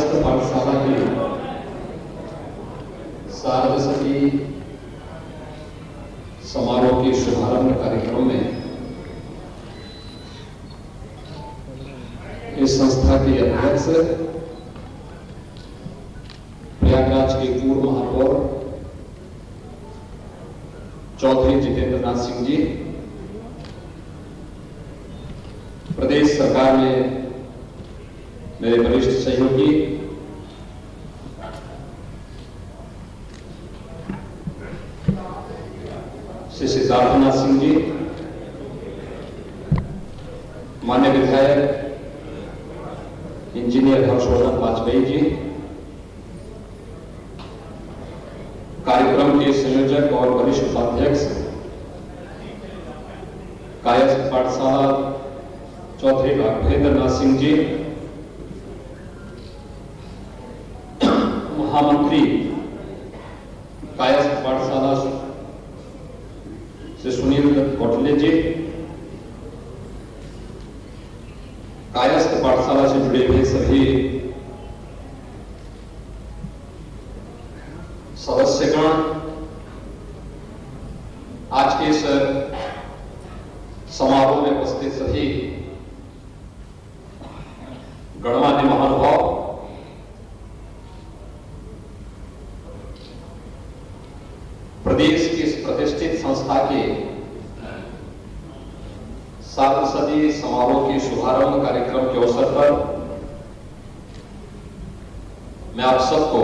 कायस्थ पाठशाला के सार्धशती समारोह के शुभारंभ कार्यक्रम में इस संस्था के अध्यक्ष प्रयागराज के पूर्व महापौर चौधरी जितेंद्र नाथ सिंह जी, प्रदेश सरकार में मेरे वरिष्ठ सहयोगी श्री सिद्धार्थनाथ सिंह जी, माननीय विधायक इंजीनियर हर्षवर्धन वाजपेयी जी, कार्यक्रम के संयोजक और वरिष्ठ उपाध्यक्ष कायस्थ पाठशाला चौधरी राघवेंद्र नाथ सिंह जी, महामंत्री कायस्थ पाठशाला श्री सुनील कोटले जी, कायस्थ पाठशाला से जुड़े हुए सभी सदस्यगण, आज के इस समारोह में उपस्थित सभी गणमान्य महानुभाव, प्रदेश की इस प्रतिष्ठित संस्था के सार्धशती समारोह के शुभारंभ कार्यक्रम के अवसर पर मैं आप सबको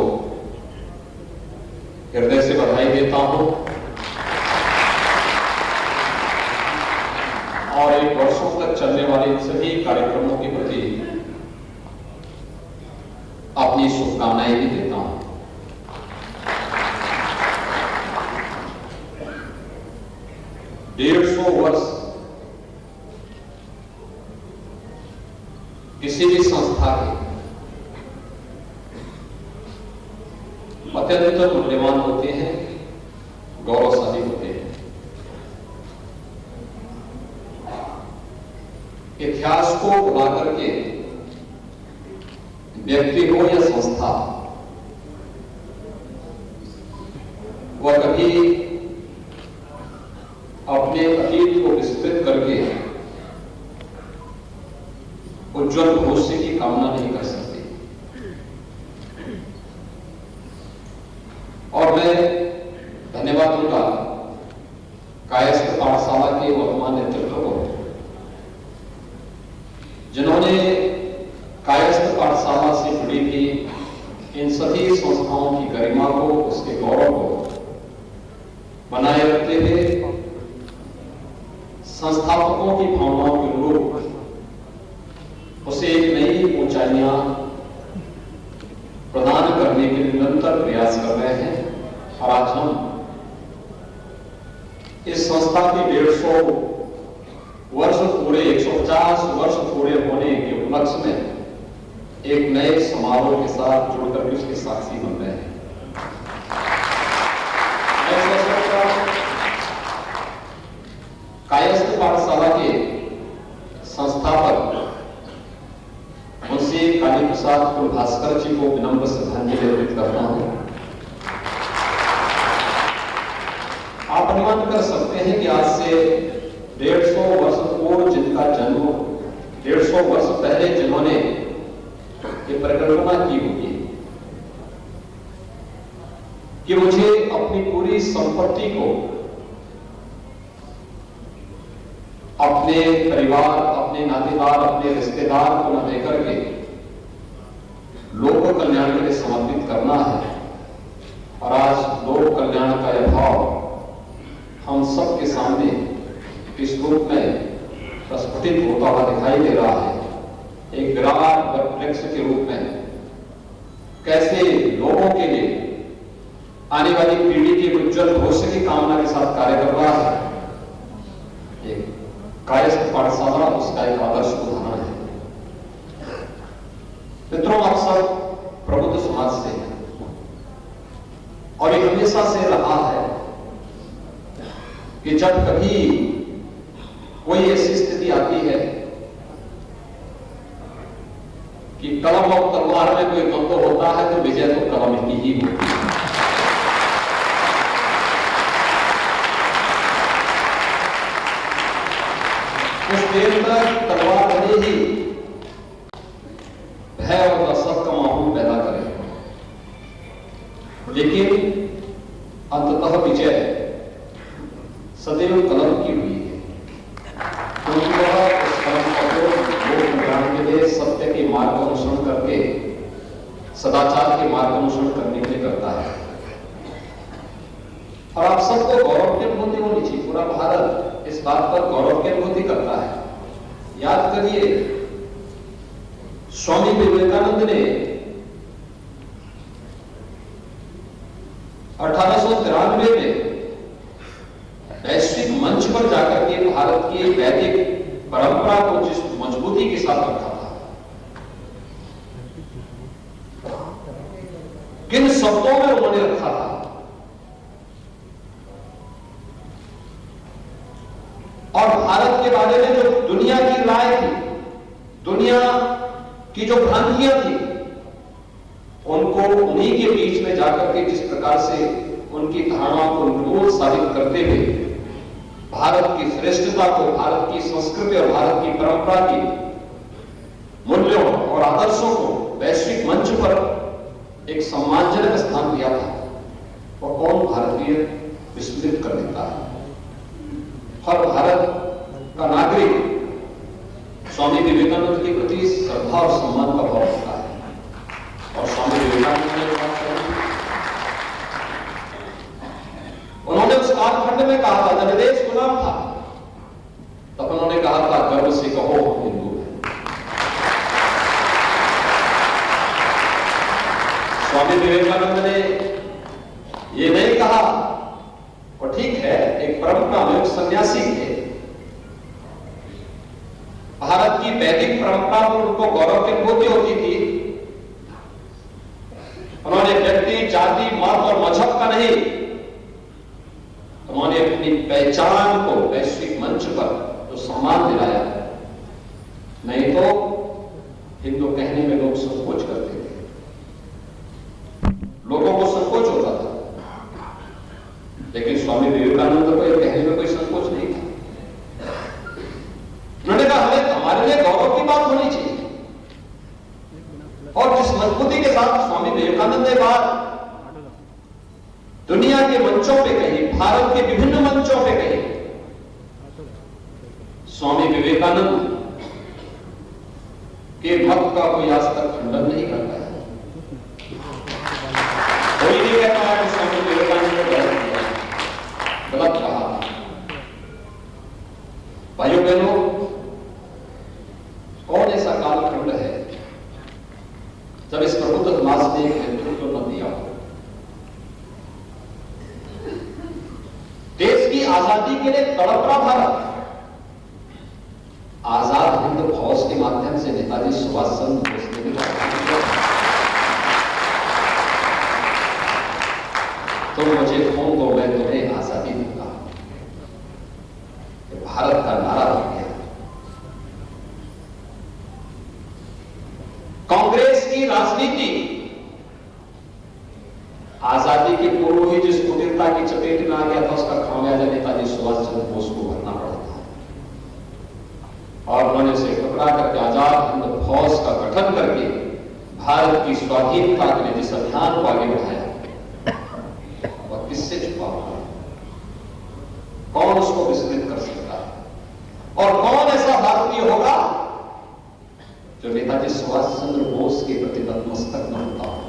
हृदय से बधाई देता हूं और एक वर्षों तक चलने वाले सभी कार्यक्रमों के प्रति अपनी शुभकामनाएं भी देता हूं। डेढ़ सौ वर्ष किसी भी संस्था के अत्यंत मूल्यवान होते हैं, गौरवशाली होते हैं। इतिहास को बुला करके व्यक्ति हो या संस्था, वह कभी अपने अतीत को विस्तृत करके उज्जवल भविष्य की कामना नहीं कर सकती। और मैं धन्यवाद दूंगा कायस्थ पाठशाला के वर्तमान नेतृत्व को, जिन्होंने कायस्थ पाठशाला से जुड़ी हुई इन सभी संस्थाओं की गरिमा को, उसके गौरव को बनाए रखते हुए संस्थापकों की भावनाओं के अनुरूप उसे एक नई ऊंचाइयां प्रदान करने के निरंतर प्रयास कर रहे हैं। और आज हम इस संस्था के 150 वर्ष पूरे, 150 वर्ष पूरे होने के उपलक्ष्य में एक नए समारोह के साथ जुड़कर उसके साक्षी बन रहे हैं। कायस्थ पाठशाला के संस्थापक मुंशी काली प्रसाद भास्कर जी को विनम्र श्रद्धांजलि अर्पित करता हूं। आप अनुमान कर सकते हैं कि आज से 150 वर्ष पूर्व जिनका जन्म, 150 वर्ष पहले जिन्होंने ये परिकल्पना की होगी कि मुझे अपनी पूरी संपत्ति को अपने परिवार, अपने नातेदार, अपने रिश्तेदार को न देकर के लोक कल्याण के लिए समर्पित करना है। और आज लोक कल्याण का यह भाव हम सबके सामने इस रूप में प्रस्फुटित होता हुआ दिखाई दे रहा है। एक विराट वृक्ष के रूप में कैसे लोगों के लिए, आने वाली पीढ़ी के उज्जवल भविष्य की कामना के साथ कार्य कर रहा है। एक कायस्थ पाठशाला उसका एक आदर्श उदाहरण है। मित्रों, आप सब प्रबुद्ध समाज से हैं और ये हमेशा से रहा है कि जब कभी कोई ऐसी स्थिति आती है कि कलम और तलवार में कोई द्वंद्व विजय तो करम की ही होती है। कुछ देर तक तलवार भले ही भय और दहशत का माहौल पैदा करे, लेकिन अंततः विजय सदैव कलम की हुई है, क्योंकि वह उस कलम का लोक कल्याण के लिए सत्य के मार्ग का अनुसरण करके सदाचार के मार्ग का अनुसरण करने के लिए करता है। और आप सबको गौरव की अनुभूति होनी चाहिए। पूरा भारत इस बात पर गौरव की अनुभूति करता है। याद करिए, स्वामी विवेकानंद ने 1893 में वैश्विक मंच पर जाकर के भारत की वैदिक परंपरा को जिस मजबूती के साथ रखा था, किन शब्दों में उन्होंने रखा था, और भारत के बारे में जो दुनिया की राय थी, दुनिया की जो भ्रांतियां थी, उनको उन्हीं के बीच में जाकर के जिस प्रकार से उनकी धारणाओं को निर्मूल साबित करते हुए भारत की श्रेष्ठता को, भारत की संस्कृति और भारत की परंपरा की मूल्यों और आदर्शों को वैश्विक मंच पर एक सम्मानजनक स्थान दिया था, वह कौन भारतीय विस्मृत कर देता है। हर भारत का नागरिक स्वामी विवेकानंद के प्रति श्रद्धा और सम्मान का भाव रखता है। और स्वामी विवेकानंद ने बात कही, उन्होंने उस कालखंड में कहा था जब देश गुलाम था, तब उन्होंने कहा था गर्व से कहो हम हिंदू हैं। स्वामी विवेकानंद ने यह नहीं कहा, और ठीक है, एक परंपरा में सन्यासी थे, भारत की वैदिक परंपरा पर उनको गौरव की अनुभूति होती थी। उन्होंने व्यक्ति, जाति, मत और मजहब का नहीं, उन्होंने अपनी पहचान को वैश्विक मंच पर जो सम्मान दिलाया। नहीं तो हिंदू कहने में लोग संकोच करते थे, लोगों को संकोच होता था, लेकिन स्वामी विवेकानंद को यह कहने में कोई संकोच नहीं था। उन्होंने कहा हमें हमारे लिए गौरव की बात होनी चाहिए। और जिस मजबूती के साथ स्वामी विवेकानंद ने बात दुनिया के मंचों पे कही, भारत के विभिन्न मंचों पे कही, स्वामी विवेकानंद के मत का कोई आज तक खंडन नहीं करता है। कोई नहीं कहता है कि स्वामी विवेकानंद ने गलत किया, गलत कहा। भाइयों बहनों, कौन ऐसा कालखंड है जब इस प्रबुद्ध समाज ने नेतृत्व न दिया हो? देश की आजादी के लिए तड़प रहा भारत, आजाद हिंद फौज के माध्यम से नेताजी सुभाष चंद्र बोस ने भी तो मुझे खून दो, मैं तुम्हें आजादी दूंगा, भारत का नारा बन गया। कांग्रेस की राजनीति आजादी के पूर्व ही जिस कुटिलता की चपेट में आ गया था, उसका खामियाजा नेताजी सुभाष चंद्र बोस को भरना पड़ा था। और उन्होंने उसे टुकड़ा करके आजाद हिंद फौज का गठन करके भारत की स्वाधीनता के लिए जिस अभियान को आगे बढ़ाया, वह किससे छुपा हुआ? कौन उसको विस्मृत कर सकता है? और कौन ऐसा भारतीय होगा जो नेताजी सुभाष चंद्र बोस के प्रति नतमस्तक न होता होगा?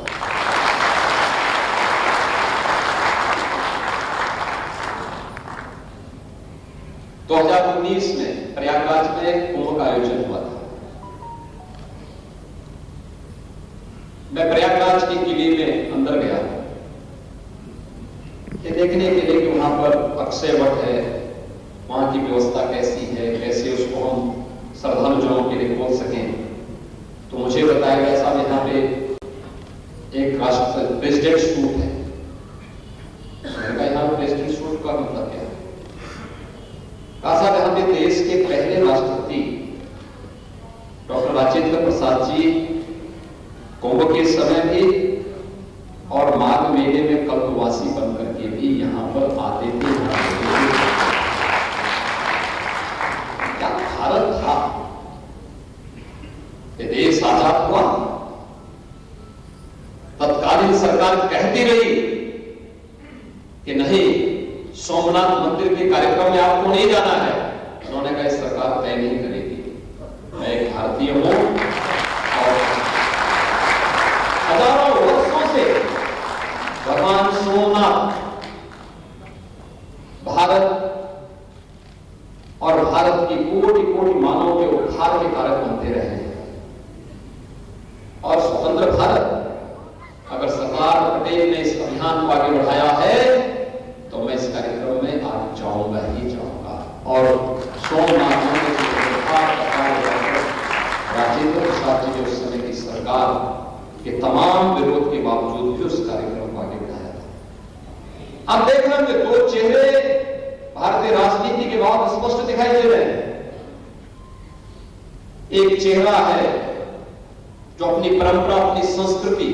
2019 में प्रयागराज में कुंभ का आयोजन हुआ था। मैं प्रयागराज के किले में अंदर गया ये देखने के लिए कि वहां पर अक्षय वट है, वहां की व्यवस्था कैसी है, कैसे उसको हम श्रद्धालुओं के लिए खोल सकें। तो मुझे बताया गया साहब यहाँ पे एक राष्ट्र प्रेसिडेंट सूट है। मैंने कहा यहाँ प्रेसिडेंट सूट का मतलब क्या है? कहा साहब यहाँ पे देश के पहले राष्ट्रपति डॉक्टर राजेंद्र प्रसाद जी कुंभ के समय भी मेले में कल्पवासी बन करके भी यहां पर आते थे। क्या भारत था? ये देश आजाद हुआ, तत्कालीन सरकार कहती रही कि नहीं, सोमनाथ मंदिर के कार्यक्रम में आपको नहीं जाना है। उन्होंने कहा सरकार तय नहीं करेगी, मैं एक भारतीय हूं और हजारों वर्षों से भगवान सोमनाथ भारत और भारत की कोटि कोटि मानवों के उद्धार के कारक बनते रहे हैं। और स्वतंत्र भारत, अगर सरदार पटेल ने इस अभियान को आगे बढ़ाया है तो मैं इस कार्यक्रम में आज जाऊंगा ही जाऊंगा। और सोमनाथ मंदिर राजेंद्र प्रसाद जी ने उस समय की सरकार के तमाम विरोध के बावजूद भी उस कार्यक्रम को आगे बढ़ाया था। आप देख रहे हैं दो चेहरे भारतीय राजनीति के बहुत स्पष्ट दिखाई दे रहे हैं। एक चेहरा है जो अपनी परंपरा, अपनी संस्कृति,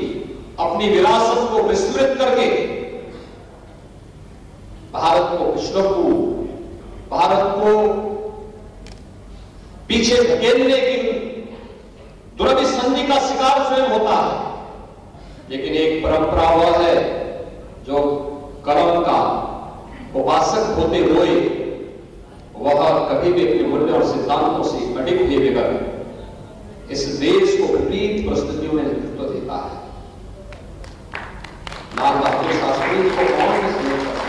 अपनी विरासत को विस्मृत करके भारत को पिछड़कू, भारत को पीछे धकेलने की दुरभिसंधि का शिकार स्वयं होता है। लेकिन एक परंपरा वह है जो कलम का उपासक होते हुए वह कभी भी अपने मूल्य और सिद्धांतों से अडिग हुए बगैर इस देश को विपरीत परिस्थितियों में नेतृत्व देता है। लाल बहादुर शास्त्री को कौन नहीं समझ सकता?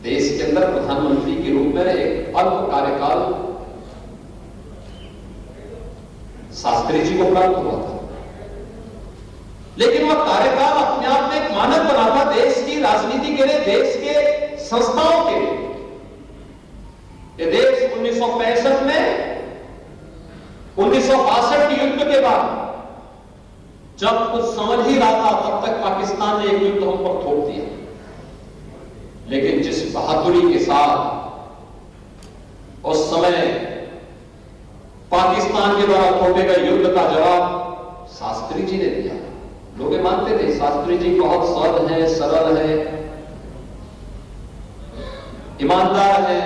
देश के अंदर प्रधानमंत्री के रूप में एक अल्प कार्यकाल शास्त्री जी को प्राप्त हुआ था, लेकिन वह कार्यकाल अपने आप में एक मानक बना था देश की राजनीति के लिए, देश के संस्थाओं के लिए। ये देश 1965 में 1962 के युद्ध के बाद जब कुछ समझ ही रहा था, तब तक पाकिस्तान ने एक युद्ध हम पर थोप दिया। लेकिन जिस बहादुरी के साथ उस समय पाकिस्तान के द्वारा थोपे गए युद्ध का जवाब शास्त्री जी ने दिया। लोग मानते थे शास्त्री जी बहुत सद है, सरल है, ईमानदार है,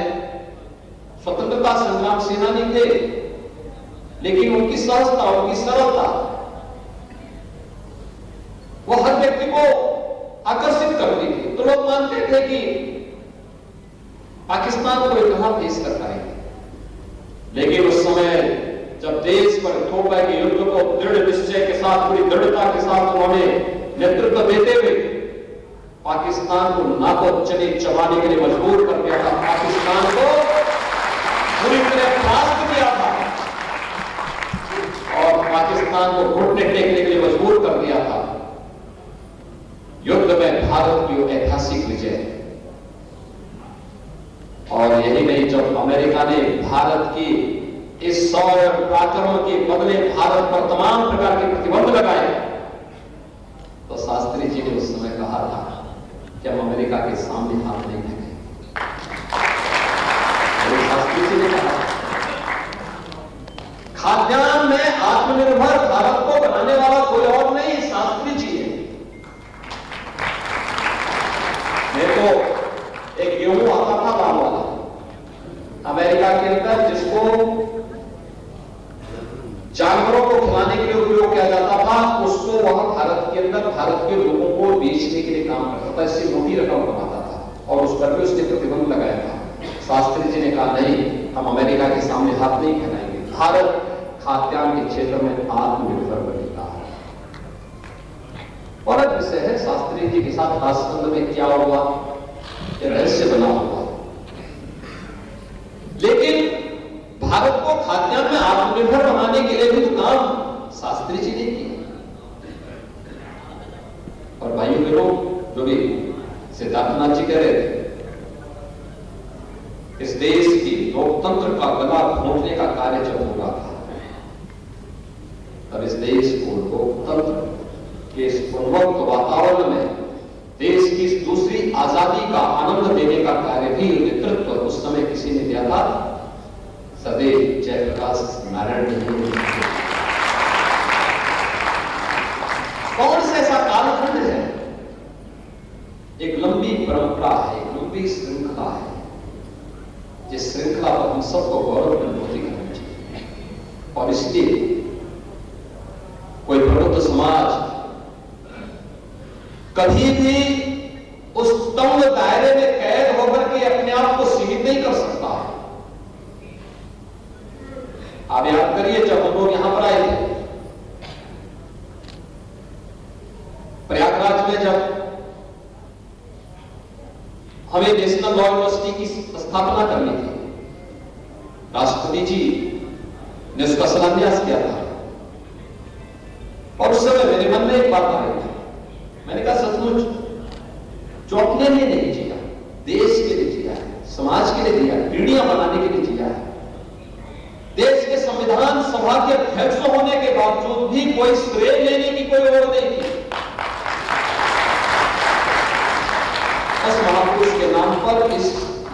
स्वतंत्रता संग्राम सेनानी थे, लेकिन उनकी सहजता, उनकी सरलता वो हर व्यक्ति को आकर्षित करती थी। तो लोग मानते थे कि पाकिस्तान को कहां फेस कर पाएंगे। लेकिन उस समय जब देश पर थोपे के युद्ध को दृढ़ निश्चय के साथ, पूरी दृढ़ता के साथ उन्होंने नेतृत्व देते हुए पाकिस्तान को नाको चने चबाने के लिए मजबूर कर दिया था, पाकिस्तान को पूरी तरह परास्त किया था और पाकिस्तान को घुटने टेकने के लिए मजबूर कर दिया था। युद्ध में भारत की ऐतिहासिक विजय। और यही नहीं, जब अमेरिका ने भारत की इस सौर्य पराक्रम के बदले भारत पर तमाम प्रकार के प्रतिबंध लगाए, तो शास्त्री जी ने उस समय कहा था कि हम अमेरिका के सामने हाथ नहीं देंगे। शास्त्री जी ने कहा खाद्यान्न में आत्मनिर्भर भारत को बनाने वाला कोई और नहीं, शास्त्री जी है। मैं तो एक गेहूं आता था दाम वाला अमेरिका के अंदर, जिसको जानवरों को खिलाने के लिए उपयोग किया जाता था, उसको वह भारत के अंदर भारत के लोगों को बेचने के लिए काम करता था, इससे मोटी रकम कमाता था और उस पर भी उसने प्रतिबंध लगाया था। शास्त्री जी ने कहा नहीं, हम अमेरिका के सामने हाथ नहीं फैलाएंगे, भारत खाद्यान्न के क्षेत्र में आत्मनिर्भर बनेगा। और अब विषय है शास्त्री जी के साथ राष्ट्रतंत्र में क्या हुआ, रहस्य बना हुआ। लेकिन भारत को खाद्यान्न में आत्मनिर्भर बनाने के लिए भी काम शास्त्री जी ने किया। और भाइयों बहनों, जो भी सिद्धार्थनाथ जी कह रहे थे, इस देश की लोकतंत्र का गला घोंटने का कार्य जब हो रहा था, तब इस देश को लोकतंत्र के इस उन्मुक्त वातावरण में देश की इस दूसरी आजादी का आनंद देने का कार्य भी नेतृत्व उस समय किसी ने दिया था, सदैव जयप्रकाश नारायण जी ने। कौन ऐसा कालखंड है, एक लंबी परंपरा है, एक लंबी श्रृंखला है, जिस श्रृंखला पर हम सबको गौरव की अनुभूति करनी चाहिए। और इसलिए कोई प्रबुद्ध समाज कभी भी उस तंग दायरे में कैद होकर के अपने आप को सीमित नहीं कर सकता। आप याद करिए, जब हम लोग यहां पर आए थे प्रयागराज में, जब हमें नेशनल लॉ यूनिवर्सिटी की स्थापना करनी थी, राष्ट्रपति जी ने उसका शिलान्यास किया था। और उस समय मेरे मन में एक बात आ रही थी, मैंने कहा सचमुच जो अपने लिए नहीं जिया, देश के लिए जिया है, समाज के लिए जिया, पीढ़ियां बनाने के लिए जिया है, देश के संविधान सभा के अध्यक्ष होने के बावजूद भी कोई श्रेय लेने की कोई ओर नहीं थी। उस महापुरुष के नाम पर इस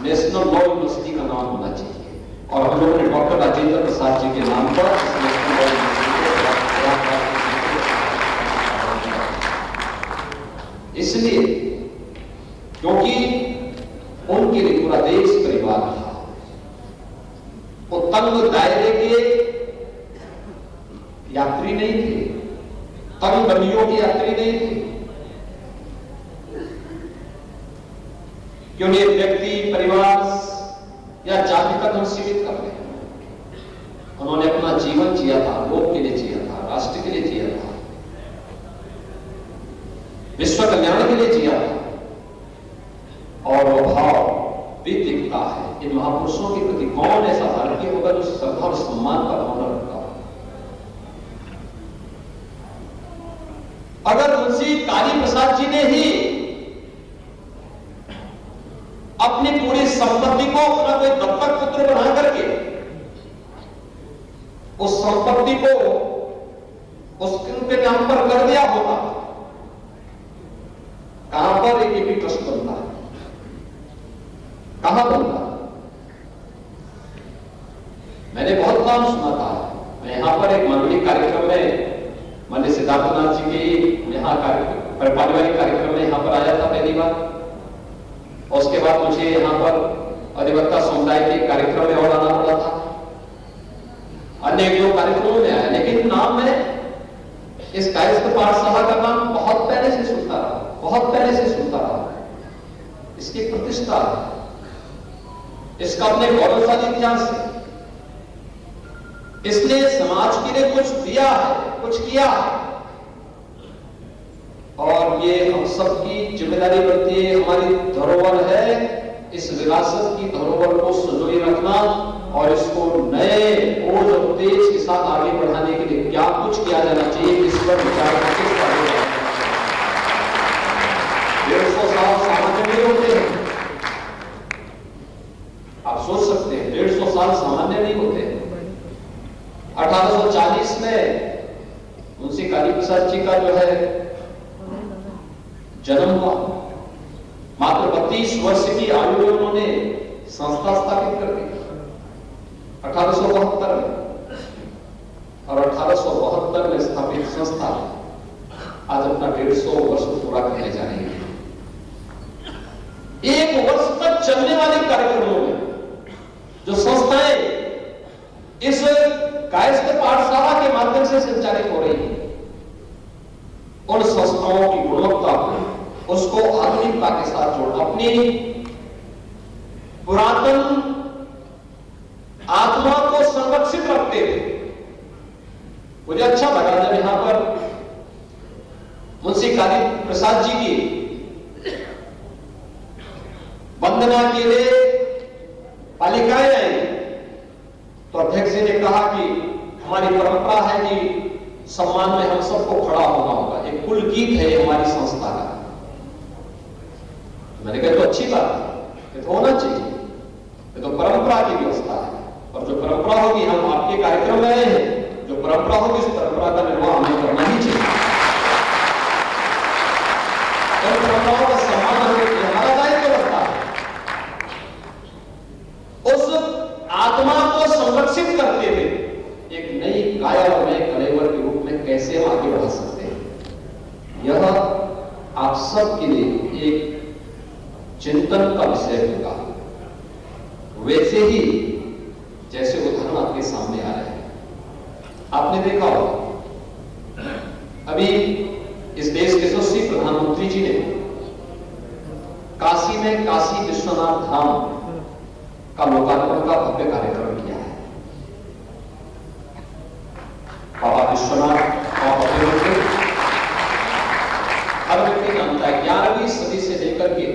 नेशनल लॉ यूनिवर्सिटी का नाम होना चाहिए। और हम लोगों ने डॉक्टर राजेंद्र प्रसाद जी के नाम पर इस नेशनल लॉ यूनिवर्सिटी इसलिए क्योंकि उनके लिए पूरा देश परिवार था। वो तंग दायरे के यात्री नहीं थे, तंग गलियों के यात्री नहीं थे कि उन्हें व्यक्ति, परिवार या जाति तक हम सीमित कर रहे हैं। उन्होंने अपना जीवन जिया था, लोक के लिए जिया था, राष्ट्र के लिए जिया था, विश्व कल्याण के लिए जिया था। और वो भाव भी दिखता है इन महापुरुषों के प्रति। कौन ऐसा भारतीय होगा जो श्रद्धा और सम्मान का भावना रखता हो? अगर मुंशी काली प्रसाद जी ने ही अपनी पूरी संपत्ति को अपना कोई दत्तक पुत्र बना करके उस संपत्ति को उसके नाम पर कर दिया होता, कहां पर एक भी ट्रस्ट बनता है, कहां बनता? मैंने बहुत नाम सुना था। मैं यहां पर एक मंडली कार्यक्रम में, मंदिर सिद्धार्थनाथ जी के यहां पारिवारिक कार्यक्रम में यहां पर आया था पहली बार। और उसके बाद मुझे यहां पर अधिवक्ता समुदाय के कार्यक्रम में और आना पड़ा था, अन्य एक दो कार्यक्रमों में आया। लेकिन नाम मैं इस कायस्थ पाठशाला का नाम बहुत पहले से सुनता रहा, बहुत पहले से सुनता रहा। इसकी प्रतिष्ठा, इसका अपने गौरवशाली इतिहास है, इसने समाज के लिए कुछ दिया है, कुछ किया है। और ये हम सबकी जिम्मेदारी बनती है, हमारी धरोहर है, इस विरासत की धरोहर को संजोए रखना और इसको नए ओज और तेज के साथ आगे बढ़ाने के लिए क्या कुछ किया जाना चाहिए, इस पर विचार करके 150 साल सामान्य नहीं होते हैं। आप सोच सकते हैं 150 साल सामान्य नहीं होते। 1840 में मुंशी काली प्रसाद जी का जो है जन्म हुआ। मात्र 32 वर्ष की आयु में उन्होंने संस्था स्थापित कर दी 1872 में। और 1872 में स्थापित संस्था आज अपना 150 वर्ष पूरा करने जा रही है। एक वर्ष तक चलने वाले कार्यक्रमों में जो संस्थाएं इस कायस्थ पाठशाला के माध्यम से संचालित हो रही है, उन संस्थाओं की गुणवत्ता को, उसको आधुनिकता के साथ जोड़, अपनी पुरातन आत्मा को संरक्षित रखते हुए। मुझे अच्छा लगा जब यहां पर मुंशी काली प्रसाद जी की वंदना के लिए पालिकाएं आई तो अध्यक्ष जी ने कहा कि हमारी परंपरा है कि सम्मान में हम सबको खड़ा होना होगा, एक कुल गीत है हमारी संस्था का। मैंने कहा तो अच्छी बात है, ये तो होना चाहिए, ये तो परंपरा की व्यवस्था है। और जो परंपरा होगी, हम आपके कार्यक्रम में आए हैं, जो परंपरा होगी उस परंपरा का निर्वाह हमें करना ही चाहिए। तो परंपराओं का सम्मान हमारा दायित्व बनता है। उस आत्मा को संरक्षित करते हुए एक नई काया और नए कलेवर के रूप में कैसे हम आगे बढ़ा सकते हैं। यह आप सबके लिए एक चिंतन का विषय होगा, वैसे ही जैसे उदाहरण आपके सामने आ रहे हैं। आपने देखा होगा अभी इस देश के यशस्वी प्रधानमंत्री जी ने काशी में काशी विश्वनाथ धाम का लोकार्पण का भव्य कार्यक्रम किया है। बाबा विश्वनाथ का भव्य मंदिर हर व्यक्ति जानता है 11वीं सदी से लेकर के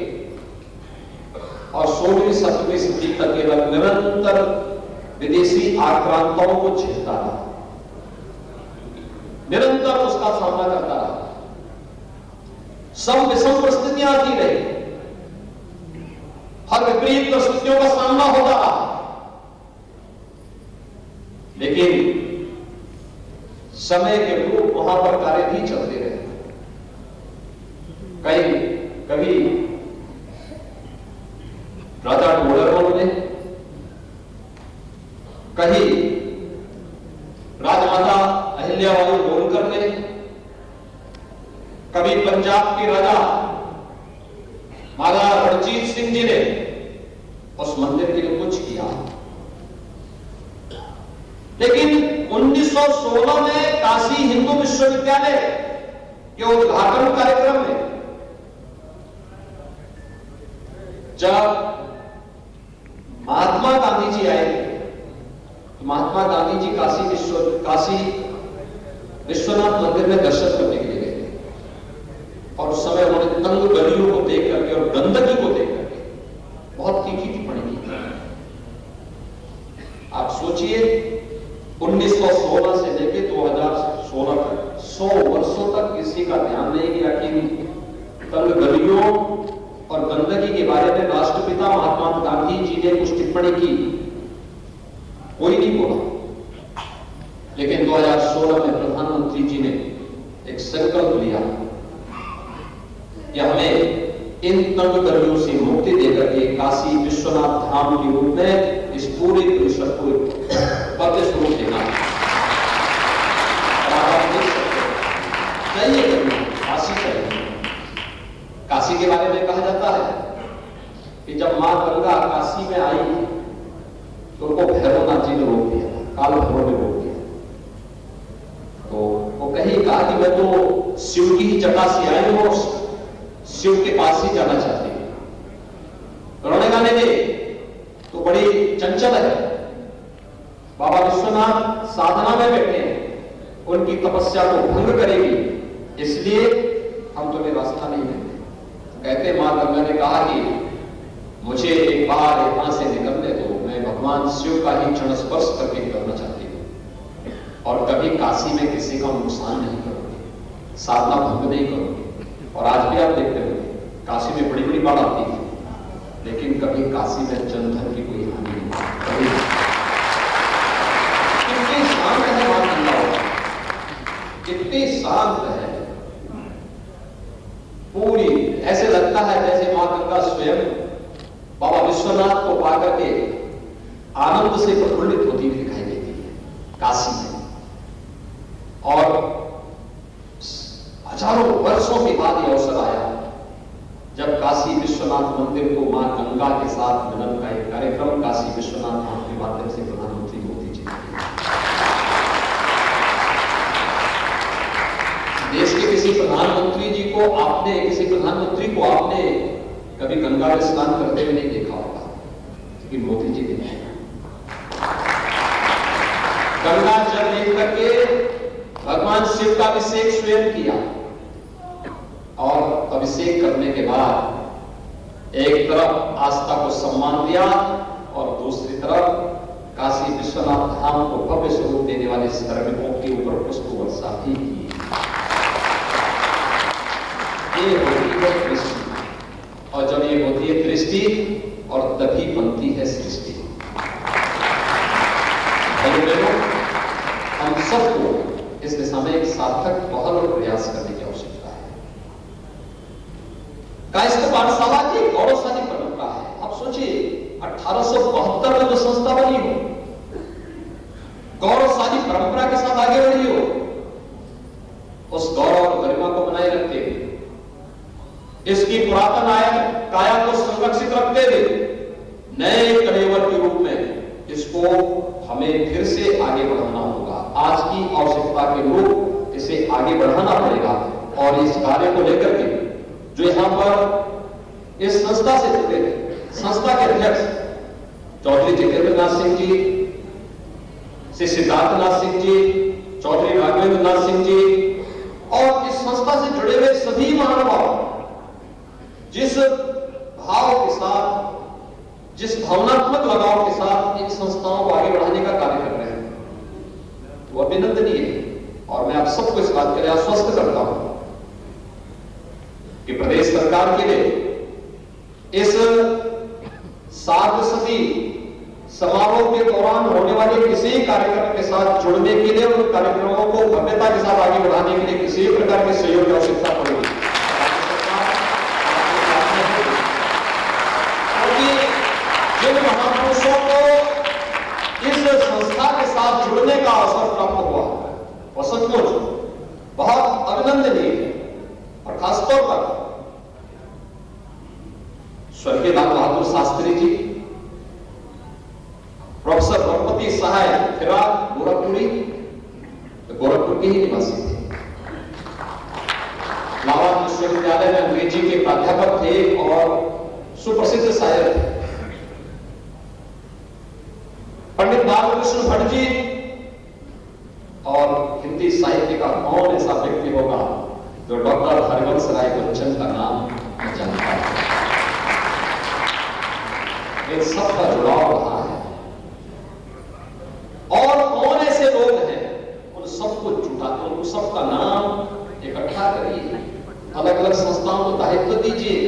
और 16वीं 17वीं सदी तक यह निरंतर विदेशी आक्रांताओं को झेलता रहा, निरंतर उसका सामना करता रहा। सब विषम परिस्थितियां आती रही, हर विपरीत परिस्थितियों का सामना होता रहा, लेकिन समय के अनुरूप वहां पर कार्य भी चलते रहे। कभी राजा टोडरमल ने, कहीं राजमाता अहिल्याबाई होलकर ने, कभी पंजाब के राजा महाराजा रणजीत सिंह जी ने उस मंदिर के लिए कुछ किया। लेकिन 1916 में काशी हिंदू विश्वविद्यालय के उद्घाटन कार्यक्रम में जब महात्मा गांधी जी आए तो महात्मा गांधी जी काशी विश्वनाथ मंदिर में दर्शन करने के लिए गए थे और उस समय उन्होंने तंग गलियों को देख करके और गंदगी को देख करके बहुत तीखी टिप्पणी की। आप सोचिए 1916 से लेकर 2016 तक 100 वर्षों तक किसी का ध्यान नहीं गया कि तंग गलियों और गंदगी के बारे में राष्ट्रपिता महात्मा गांधी जी ने कुछ टिप्पणी की, कोई नहीं बोला। लेकिन 2016 में प्रधानमंत्री जी ने एक संकल्प लिया कि हमें इन तंग गलियों से मुक्ति देकर के काशी विश्वनाथ धाम के रूप में इस पूरे परिसर को भव्य स्वरूप देना है। चाहिए काशी चाहिए। काशी के बारे में कहा जाता है कि जब मां गंगा काशी में आई तो उनको भैरवनाथ जी ने रोक दिया, काल भैरव ने रोक दिया। तो वो कहा कि मैं तो शिव की ही जटा से आई हूं, शिव के पास ही जाना चाहती हूं। उन्होंने कहा नहीं, तो बड़ी चंचल है, बाबा विश्वनाथ साधना में बैठे हैं, उनकी तपस्या को भंग करेगी, इसलिए हम तुम्हें रास्ता नहीं देंगे। कहते मां गंगा ने कहा कि मुझे एक बार यहां से निकलने दो, मैं भगवान शिव का ही चरण स्पर्श करके करना चाहती हूं और कभी काशी में किसी का नुकसान नहीं करूंगी, साधना भंग नहीं करूंगी। और आज भी आप देखते होंगे काशी में बड़ी बड़ी बाढ़ आती है, लेकिन कभी काशी में जनधन की कोई हानि नहीं। कितनी शांत है मां गंगा, कितनी शांत है, पूरी ऐसे लगता है जैसे मां गंगा स्वयं बाबा विश्वनाथ को पाकर के आनंद से प्रफुल्लित होती हुई दिखाई देती है काशी में। और हजारों वर्षों के बाद यह अवसर आया जब काशी विश्वनाथ मंदिर को मां गंगा के साथ मिलन का एक कार्यक्रम काशी विश्वनाथ धाम के माध्यम से प्रधानमंत्री मोदी जी देश के किसी प्रधानमंत्री जी को आपने, किसी प्रधानमंत्री को आपने कभी गंगा में स्नान करते हुए नहीं देखा होगा, लेकिन मोदी जी ने गंगा जल लेकर करके भगवान शिव का अभिषेक स्वयं किया और अभिषेक करने के बाद एक तरफ आस्था को सम्मान दिया और दूसरी तरफ काशी विश्वनाथ धाम को भव्य स्वरूप देने वाले श्रमिकों के ऊपर पुष्प वर्षा भी की। ये होती है दृष्टि, और जब ये होती है दृष्टि और तभी बनती है सृष्टि। हम सबको इस दिशा में एक सार्थक पहल और प्रयास करने की आवश्यकता है। कायस्थ पाठशाला की गौरवशाली परंपरा है। आप सोचिए 1872 में जो संस्था बनी हो, गौरवशाली परंपरा के साथ आगे बढ़ी हो, उस गौरव और गरिमा को बनाए रखते इसकी पुरातन काया को संरक्षित रखते हुए नए कलेवर के रूप में इसको हमें फिर से आगे बढ़ाना होगा। आज की आवश्यकता के अनुरूप इसे आगे बढ़ाना पड़ेगा और इस कार्य को लेकर के जो यहां पर इस संस्था से जुड़े संस्था के अध्यक्ष चौधरी जितेंद्र नाथ सिंह जी, श्री सिद्धार्थ नाथ सिंह जी, चौधरी राघवेंद्र नाथ सिंह जी और इस संस्था से जुड़े हुए सभी महानुभाव जिस भाव के साथ, जिस भावनात्मक लगाव के साथ इन संस्थाओं को आगे बढ़ाने का कार्य कर रहे हैं वो अभिनंदनीय है। और मैं आप सबको इस बात के लिए आश्वस्त करता हूं कि प्रदेश सरकार के लिए इस सार्वसती समारोह के दौरान होने वाले किसी कार्यक्रम के साथ जुड़ने के लिए, उन कार्यक्रमों को भव्यता के साथ आगे बढ़ाने के लिए किसी प्रकार के सहयोग की आवश्यकता पड़ेगी। जिन महापुरुषों को इस संस्था के साथ जुड़ने का अवसर प्राप्त हुआ वो सचमुच बहुत अभिनंदनीय है। और खासतौर पर स्वर्गीय लाल बहादुर शास्त्री जी, प्रोफेसर द्रौपदी सहाय फिराक गोरखपुरी, गोरखपुर के ही निवासी थे, इलाहाबाद विश्वविद्यालय में अंग्रेजी के प्राध्यापक थे और सुप्रसिद्ध शायर थे। पंडित बालकृष्ण भट्ट जी, और हिंदी साहित्य का कौन ऐसा व्यक्ति होगा जो डॉक्टर हरिवंश राय बच्चन का नाम जानता है। इन सबका जुड़ाव रहा है और कौन ऐसे लोग हैं, उन सबको जुटाते, उन सबका नाम इकट्ठा करिए, अलग अलग संस्थाओं को दायित्व दीजिए।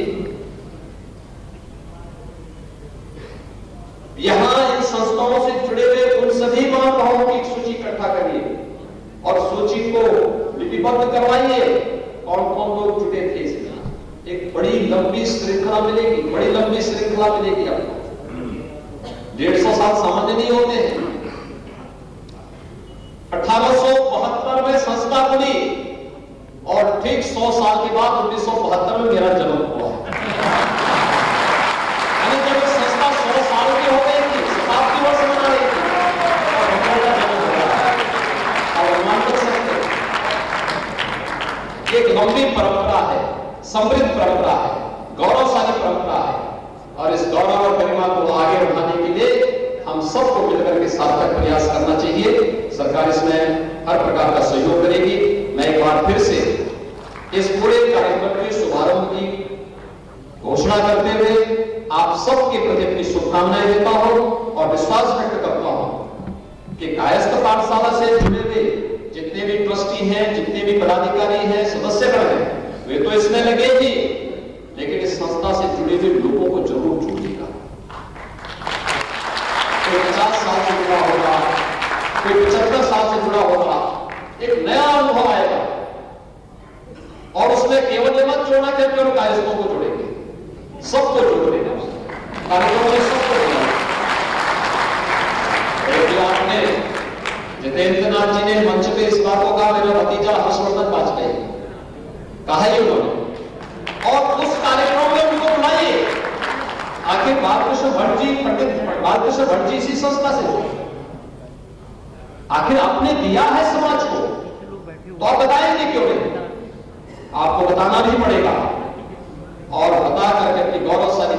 यहां इन संस्थाओं से जुड़े हुए उन सभी महानुभावों की एक सूची इकट्ठा करिए और सूची को लिपिबद्ध करवाइए। कौन कौन लोग जुड़े थे इसमें एक बड़ी लंबी श्रृंखला मिलेगी, बड़ी लंबी श्रृंखला मिलेगी आपको। 150 साल सामान्य नहीं होते हैं। 1872 में संस्था खुली और ठीक 100 साल के बाद 1972 में मेरा जन्म हुआ। जब संस्था 100 साल की हो गई थी, शताब्दी वर्ष मना रही थी और मेरा जन्म हो गया। और मान सकते एक लंबी परंपरा है, समृद्ध परंपरा है, गौरवशाली परंपरा है और इस गौरव और गरिमा को आगे बढ़ाने के लिए हम सबको मिलकर के सार्थक प्रयास करना चाहिए। सरकार इसमें हर प्रकार का सहयोग करेगी। मैं एक बार फिर से इस पूरे कार्यक्रम के शुभारंभ की घोषणा करते हुए आप सबके प्रति अपनी शुभकामनाएं देता हूं और विश्वास व्यक्त करता हूं कि कायस्थ पाठशाला से जुड़े हुए जितने भी ट्रस्टी हैं, जितने भी पदाधिकारी हैं, सदस्यगण हैं, वे तो इसमें लगे ही, लेकिन इस संस्था से जुड़े हुए लोगों को जरूर जोड़िएगा। कोई 50 साल से जुड़ा होगा, कोई 75 साल से जुड़ा होगा, एक नया अनुभव आएगा और उसमें केवल ये मत जोड़ना कि केवल कायस्थों को जोड़ेंगे, सबको जोड़ देना। कार्यक्रम में सबको जोड़ना। आपने जितेंद्र नाथ जी ने मंच पे इस बात को कहा, मेरा भतीजा हर्षवर्धन वाजपेयी कहा ही उन्होंने और उस कार्यक्रम में उनको बुलाइए। आखिर बालकृष्ण भट्ट जी, पंडित बालकृष्ण भट्ट जी इसी संस्था से हो, आखिर आपने दिया है समाज को तो आप बताएंगे क्यों नहीं? आपको बताना भी पड़ेगा और बता करके अपनी गौरवशाली